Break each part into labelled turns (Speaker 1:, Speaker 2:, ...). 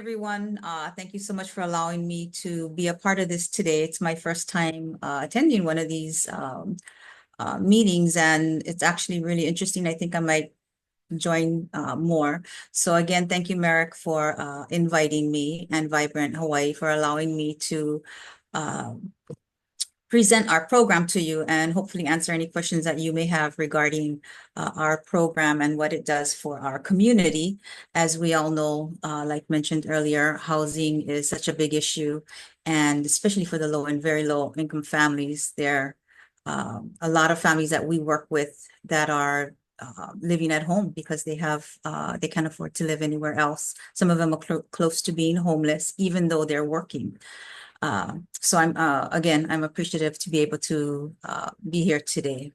Speaker 1: everyone. Thank you so much for allowing me to be a part of this today. It's my first time attending one of these meetings, and it's actually really interesting. I think I might join more. So again, thank you, Merrick, for inviting me, and Vibrant Hawaii for allowing me to present our program to you and hopefully answer any questions that you may have regarding our program and what it does for our community. As we all know, like mentioned earlier, housing is such a big issue, and especially for the low and very low income families. There are a lot of families that we work with that are living at home because they can't afford to live anywhere else. Some of them are close to being homeless, even though they're working. So I'm appreciative to be able to be here today.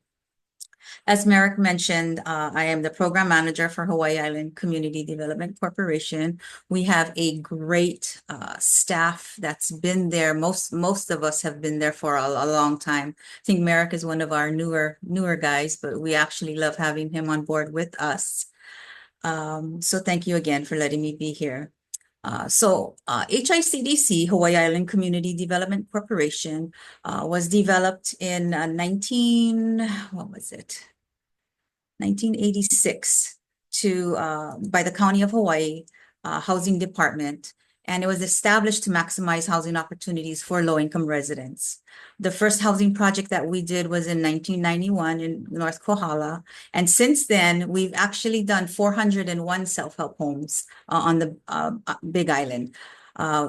Speaker 1: As Merrick mentioned, I am the program manager for Hawaii Island Community Development Corporation. We have a great staff that's been there. Most of us have been there for a long time. I think Merrick is one of our newer guys, but we actually love having him on board with us. So thank you again for letting me be here. HICDC, Hawaii Island Community Development Corporation, was developed in 1986 by the County of Hawaii Housing Department, and it was established to maximize housing opportunities for low-income residents. The first housing project that we did was in 1991 in North Kohala, and since then, we've actually done 401 self-help homes on the Big Island.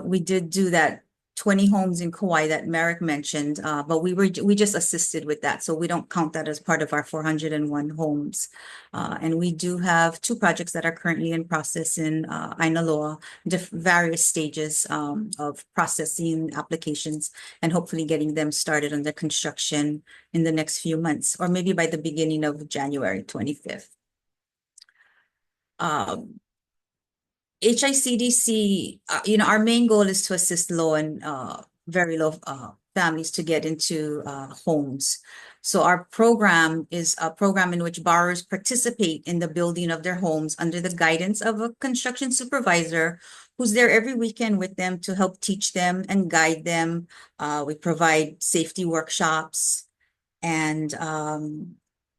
Speaker 1: We did do that 20 homes in Kauai that Merrick mentioned, but we just assisted with that, so we don't count that as part of our 401 homes. And we do have 2 projects that are currently in process in Ainaloa, various stages of processing applications and hopefully getting them started under construction in the next few months, or maybe by the beginning of January 25th. HICDC, our main goal is to assist low and very low families to get into homes. So our program is a program in which borrowers participate in the building of their homes under the guidance of a construction supervisor who's there every weekend with them to help teach them and guide them. We provide safety workshops and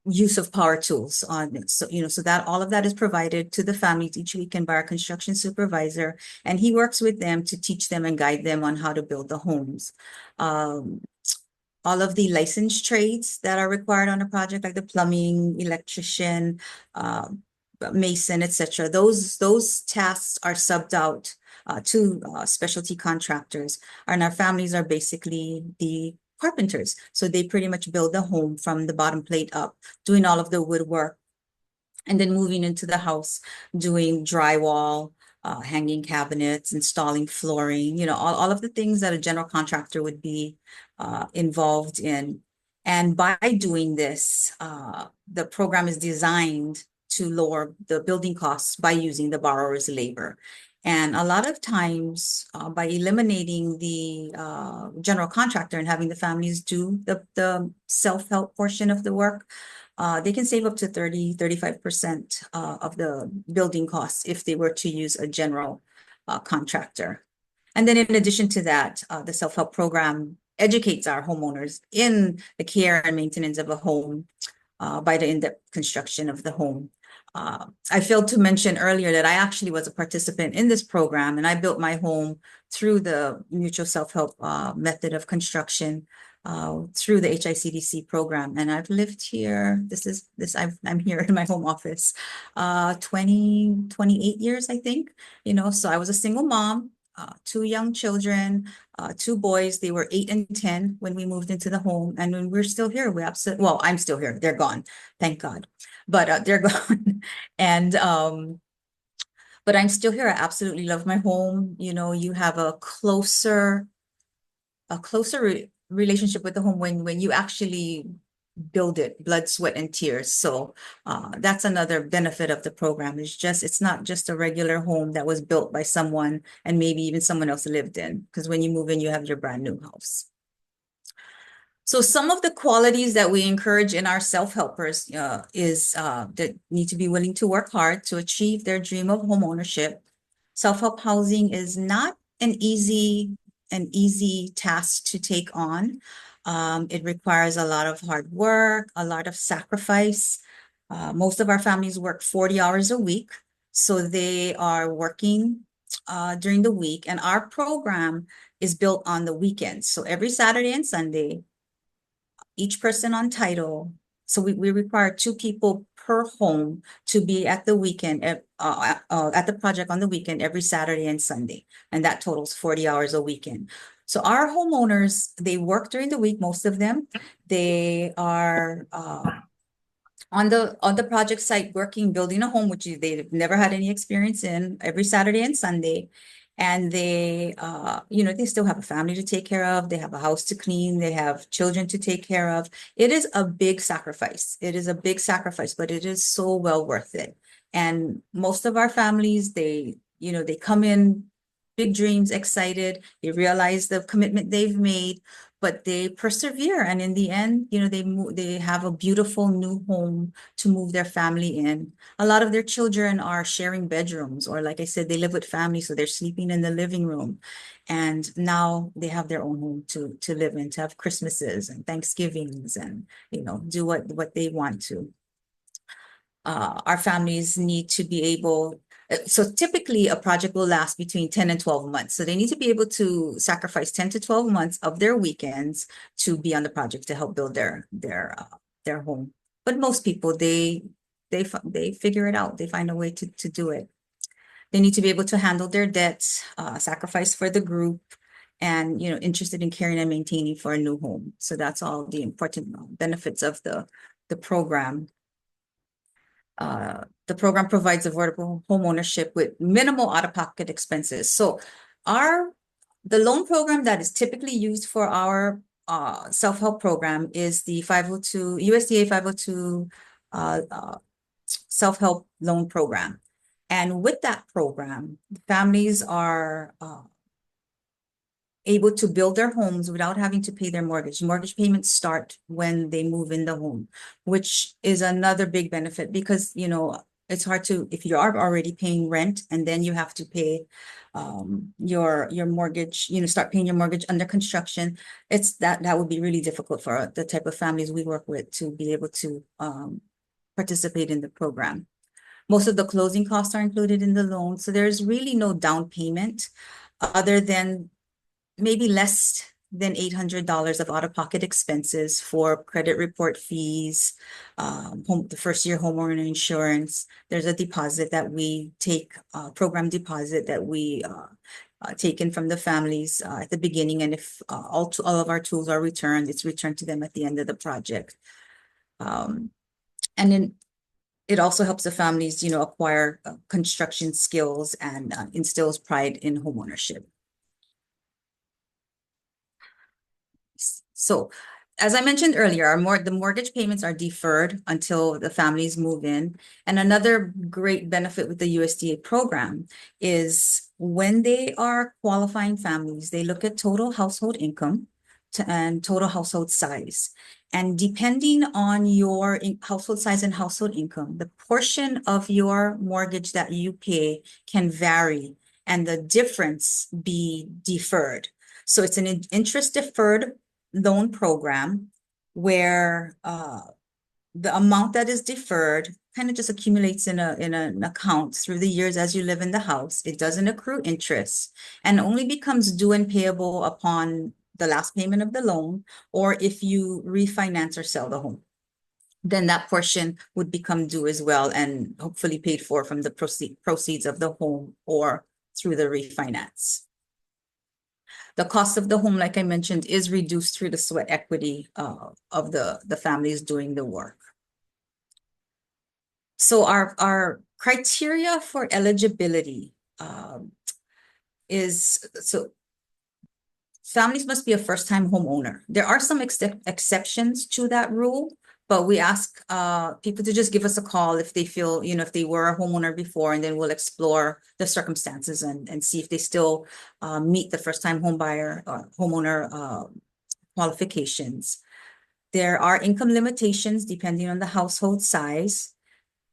Speaker 1: use of power tools on it. So, so that all of that is provided to the families each weekend by our construction supervisor, and he works with them to teach them and guide them on how to build the homes. All of the licensed trades that are required on a project, like the plumbing, electrician, mason, etc., those tasks are subbed out to specialty contractors, and our families are basically the carpenters. So they pretty much build the home from the bottom plate up, doing all of the woodwork, and then moving into the house, doing drywall, hanging cabinets, installing flooring, all of the things that a general contractor would be involved in. And by doing this, the program is designed to lower the building costs by using the borrower's labor. And a lot of times, by eliminating the general contractor and having the families do the self-help portion of the work, they can save up to 35% of the building costs if they were to use a general contractor. And then in addition to that, the self-help program educates our homeowners in the care and maintenance of a home by the in-depth construction of the home. I failed to mention earlier that I actually was a participant in this program, and I built my home through the mutual self-help method of construction through the HICDC program. And I've lived here, I'm here in my home office, 28 years, I think, so I was a single mom, 2 young children, 2 boys. They were 8 and 10 when we moved into the home, and when we're still here, well, I'm still here. They're gone, thank God, but they're gone. And but I'm still here. I absolutely love my home. You have a closer relationship with the home when you actually build it, blood, sweat, and tears. So that's another benefit of the program. It's not just a regular home that was built by someone and maybe even someone else lived in, because when you move in, you have your brand new house. So some of the qualities that we encourage in our self-helpers is that need to be willing to work hard to achieve their dream of home ownership. Self-help housing is not an easy task to take on. It requires a lot of hard work, a lot of sacrifice. Most of our families work 40 hours a week, so they are working during the week, and our program is built on the weekends. So every Saturday and Sunday, each person on title. So we require 2 people per home to be at the weekend, at the project on the weekend every Saturday and Sunday. And that totals 40 hours a weekend. So our homeowners, they work during the week, most of them. They are on the project site working, building a home, which they've never had any experience in, every Saturday and Sunday. And they, they still have a family to take care of. They have a house to clean. They have children to take care of. It is a big sacrifice. It is a big sacrifice, but it is so well worth it. And most of our families, they come in big dreams, excited. They realize the commitment they've made, but they persevere. And in the end, they have a beautiful new home to move their family in. A lot of their children are sharing bedrooms, or like I said, they live with family, so they're sleeping in the living room. And now they have their own home to live in, to have Christmases and Thanksgivings and, do what they want to. Our families need to be able, so typically a project will last between 10 and 12 months. So they need to be able to sacrifice 10 to 12 months of their weekends to be on the project to help build their home. But most people, they figure it out. They find a way to do it. They need to be able to handle their debts, sacrifice for the group, and interested in caring and maintaining for a new home. So that's all the important benefits of the program. The program provides affordable home ownership with minimal out-of-pocket expenses. So the loan program that is typically used for our self-help program is the 502 USDA 502 self-help loan program. And with that program, families are able to build their homes without having to pay their mortgage. Mortgage payments start when they move in the home, which is another big benefit because, it's hard to, if you are already paying rent and then you have to pay your mortgage, start paying your mortgage under construction, that would be really difficult for the type of families we work with to be able to participate in the program. Most of the closing costs are included in the loan. So there's really no down payment other than maybe less than $800 of out-of-pocket expenses for credit report fees, the first-year homeowner insurance. There's a deposit that we take, program deposit that we taken from the families at the beginning, and if all of our tools are returned, it's returned to them at the end of the project. And then it also helps the families, acquire construction skills and instills pride in homeownership. So as I mentioned earlier, the mortgage payments are deferred until the families move in. And another great benefit with the USDA program is when they are qualifying families, they look at total household income and total household size. And depending on your household size and household income, the portion of your mortgage that you pay can vary and the difference be deferred. So it's an interest deferred loan program where the amount that is deferred kind of just accumulates in an account through the years as you live in the house. It doesn't accrue interest and only becomes due and payable upon the last payment of the loan, or if you refinance or sell the home. Then that portion would become due as well and hopefully paid for from the proceeds of the home or through the refinance. The cost of the home, like I mentioned, is reduced through the sweat equity of the families doing the work. So our criteria for eligibility is, so families must be a first-time homeowner. There are some exceptions to that rule, but we ask people to just give us a call if they feel, if they were a homeowner before, and then we'll explore the circumstances and see if they still meet the first-time home buyer or homeowner qualifications. There are income limitations depending on the household size.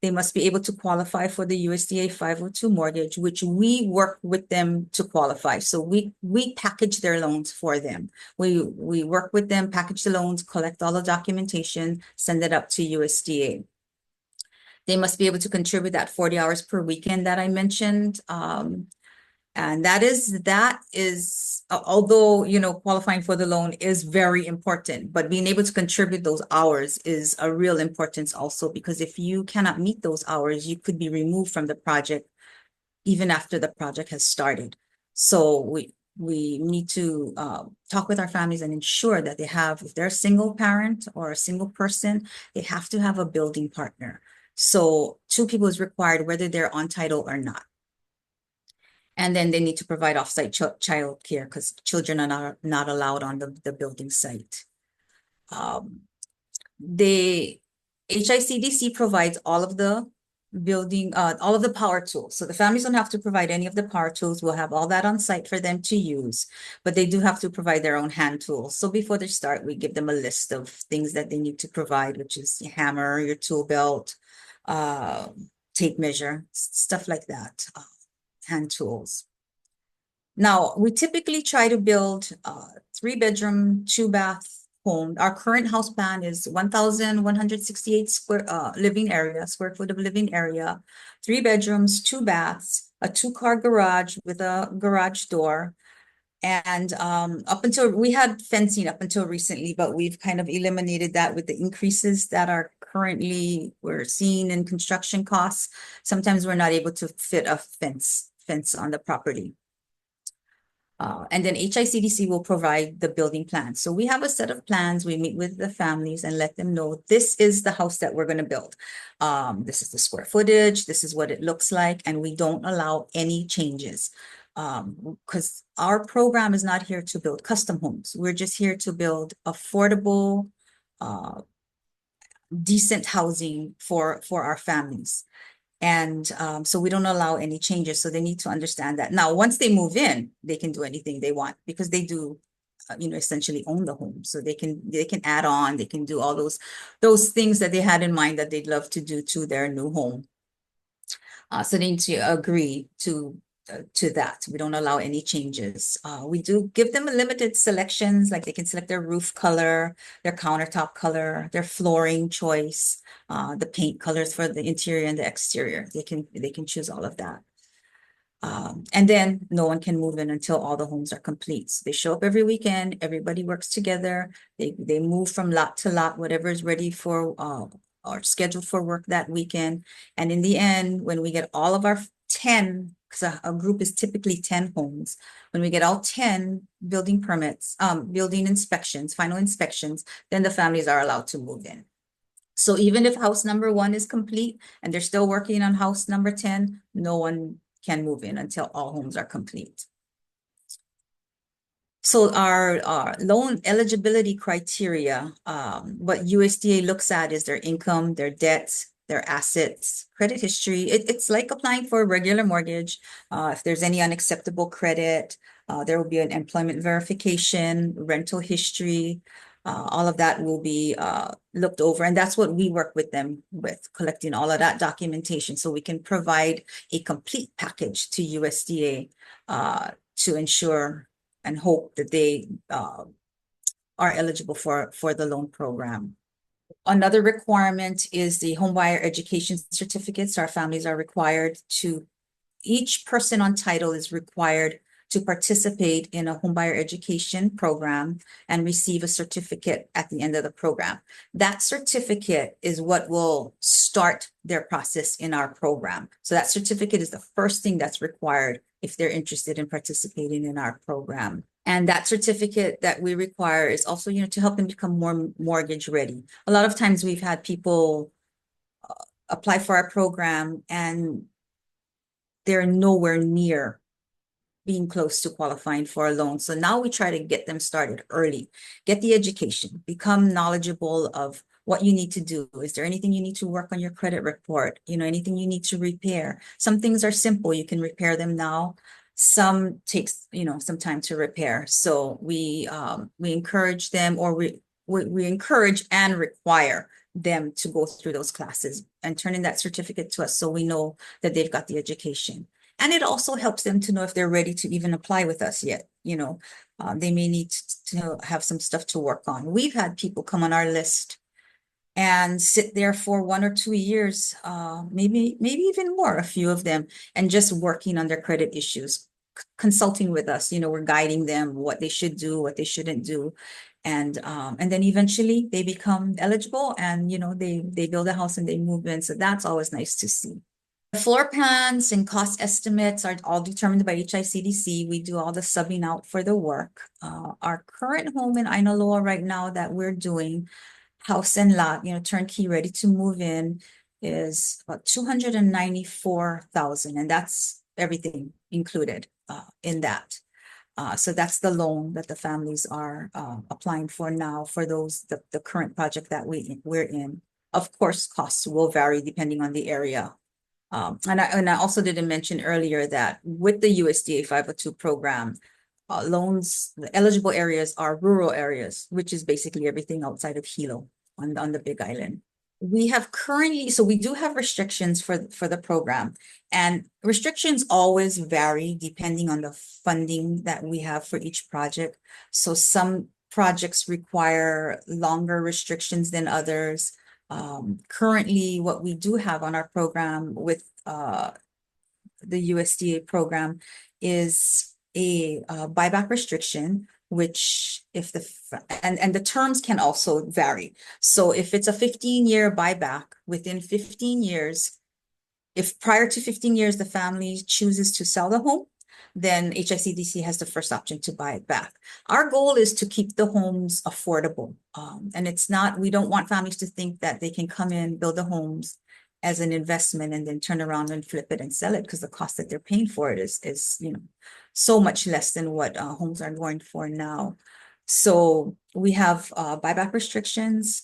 Speaker 1: They must be able to qualify for the USDA 502 mortgage, which we work with them to qualify. So we package their loans for them. We work with them, package the loans, collect all the documentation, send it up to USDA. They must be able to contribute that 40 hours per weekend that I mentioned. And that is, although, you know, qualifying for the loan is very important, but being able to contribute those hours is a real importance also, because if you cannot meet those hours, you could be removed from the project even after the project has started. So we need to talk with our families and ensure that they have, if they're a single parent or a single person, they have to have a building partner. So 2 people is required whether they're on title or not. And then they need to provide offsite child care because children are not allowed on the building site. The HICDC provides all of the building, all of the power tools. So the families don't have to provide any of the power tools. We'll have all that on site for them to use, but they do have to provide their own hand tools. So before they start, we give them a list of things that they need to provide, which is your hammer, your tool belt, tape measure, stuff like that. Hand tools. Now, we typically try to build 3-bedroom, 2-bath home. Our current house plan is 1,168 square foot of living area, 3 bedrooms, 2 baths, a 2-car garage with a garage door. And up until we had fencing up until recently, but we've kind of eliminated that with the increases that are currently we're seeing in construction costs. Sometimes we're not able to fit a fence on the property. And then HICDC will provide the building plan. So we have a set of plans. We meet with the families and let them know this is the house that we're going to build. This is the square footage. This is what it looks like. And we don't allow any changes because our program is not here to build custom homes. We're just here to build affordable, decent housing for our families. And so we don't allow any changes. So they need to understand that. Now, once they move in, they can do anything they want because they do, you know, essentially own the home. So they can add on, they can do all those things that they had in mind that they'd love to do to their new home. So they need to agree to that. We don't allow any changes. We do give them a limited selections, like they can select their roof color, their countertop color, their flooring choice, the paint colors for the interior and the exterior. They can choose all of that. And then no one can move in until all the homes are complete. So they show up every weekend, everybody works together, they move from lot to lot, whatever is ready for or scheduled for work that weekend. And in the end, when we get all of our 10, because a group is typically 10 homes. When we get all 10 building permits, building inspections, final inspections, then the families are allowed to move in. So even if house number 1 is complete and they're still working on house number 10, no one can move in until all homes are complete. So our loan eligibility criteria, what USDA looks at is their income, their debts, their assets, credit history. It's like applying for a regular mortgage. If there's any unacceptable credit, there will be an employment verification, rental history. All of that will be looked over. And that's what we work with them with, collecting all of that documentation so we can provide a complete package to USDA to ensure and hope that they are eligible for the loan program. Another requirement is the home buyer education certificates. Our families are required to, each person on title is required to participate in a home buyer education program and receive a certificate at the end of the program. That certificate is what will start their process in our program. So that certificate is the first thing that's required if they're interested in participating in our program. And that certificate that we require is also, you know, to help them become more mortgage ready. A lot of times we've had people apply for our program and they're nowhere near being close to qualifying for a loan. So now we try to get them started early, get the education, become knowledgeable of what you need to do. Is there anything you need to work on your credit report? You know, anything you need to repair? Some things are simple, you can repair them now. Some takes, you know, some time to repair. So we encourage them, or we encourage and require them to go through those classes and turn in that certificate to us so we know that they've got the education. And it also helps them to know if they're ready to even apply with us yet. They may need to have some stuff to work on. We've had people come on our list and sit there for 1 or 2 years, maybe even more, a few of them, and just working on their credit issues, consulting with us. We're guiding them what they should do, what they shouldn't do. And then eventually they become eligible and, they build a house and they move in. So that's always nice to see. The floor plans and cost estimates are all determined by HICDC. We do all the subbing out for the work. Our current home in Ainaloa right now that we're doing, house and lot, turnkey, ready to move in, is about $294,000, and that's everything included in that. So that's the loan that the families are applying for now for the current project that we're in. Of course, costs will vary depending on the area. And I also didn't mention earlier that with the USDA 502 program, loans, the eligible areas are rural areas, which is basically everything outside of Hilo on the Big Island. We have currently, so we do have restrictions for the program, and restrictions always vary depending on the funding that we have for each project. So some projects require longer restrictions than others. Currently, what we do have on our program with the USDA program is a buyback restriction, which if and the terms can also vary. So if it's a 15-year buyback, within 15 years, if prior to 15 years the family chooses to sell the home, then HICDC has the first option to buy it back. Our goal is to keep the homes affordable. And we don't want families to think that they can come in, build the homes as an investment and then turn around and flip it and sell it, because the cost that they're paying for it is so much less than what homes are going for now. So we have buyback restrictions,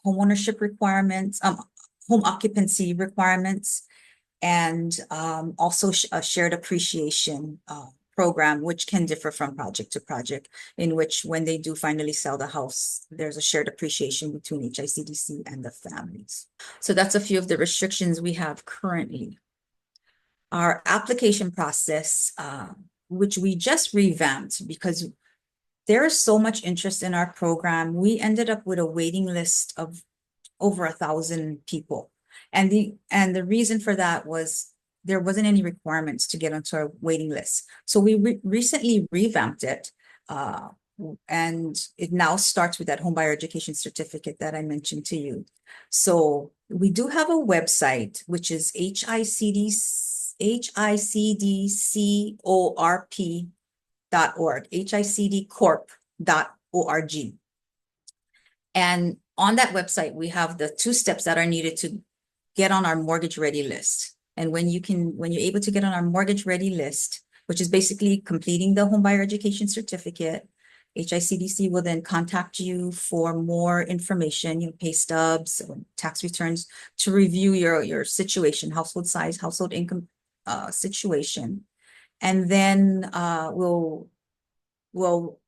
Speaker 1: homeownership requirements, home occupancy requirements, and also a shared appreciation program, which can differ from project to project, in which when they do finally sell the house, there's a shared appreciation between HICDC and the families. So that's a few of the restrictions we have currently. Our application process, which we just revamped because there is so much interest in our program, we ended up with a waiting list of over 1,000 people. And the reason for that was there wasn't any requirements to get onto our waiting list. So we recently revamped it, and it now starts with that homebuyer education certificate that I mentioned to you. So we do have a website, which is HICDcorp.org, HICDcorp.org. And on that website, we have the 2 steps that are needed to get on our mortgage ready list. And when you're able to get on our mortgage ready list, which is basically completing the homebuyer education certificate, HICDC will then contact you for more information, pay stubs, tax returns, to review your situation, household size, household income situation. And then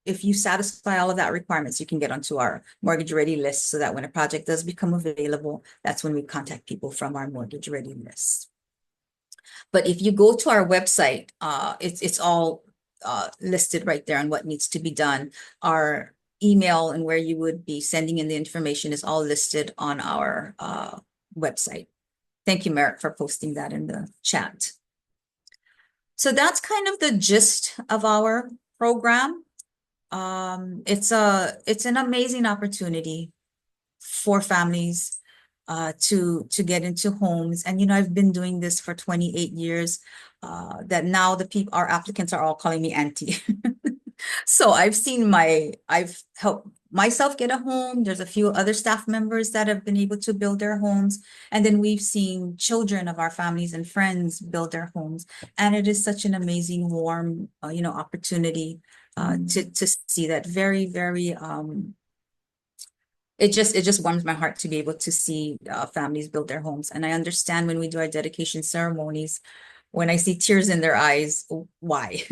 Speaker 1: if you satisfy all of that requirements, you can get onto our mortgage ready list, so that when a project does become available, that's when we contact people from our mortgage ready list. But if you go to our website, it's all listed right there on what needs to be done. Our email and where you would be sending in the information is all listed on our website. Thank you, Merrick, for posting that in the chat. So that's kind of the gist of our program. It's an amazing opportunity for families to get into homes. And I've been doing this for 28 years. That now our applicants are all calling me auntie. So I've helped myself get a home. There's a few other staff members that have been able to build their homes. And then we've seen children of our families and friends build their homes. And it is such an amazing, warm, opportunity to see that. Very, very, it just warms my heart to be able to see families build their homes. And I understand when we do our dedication ceremonies, when I see tears in their eyes, why?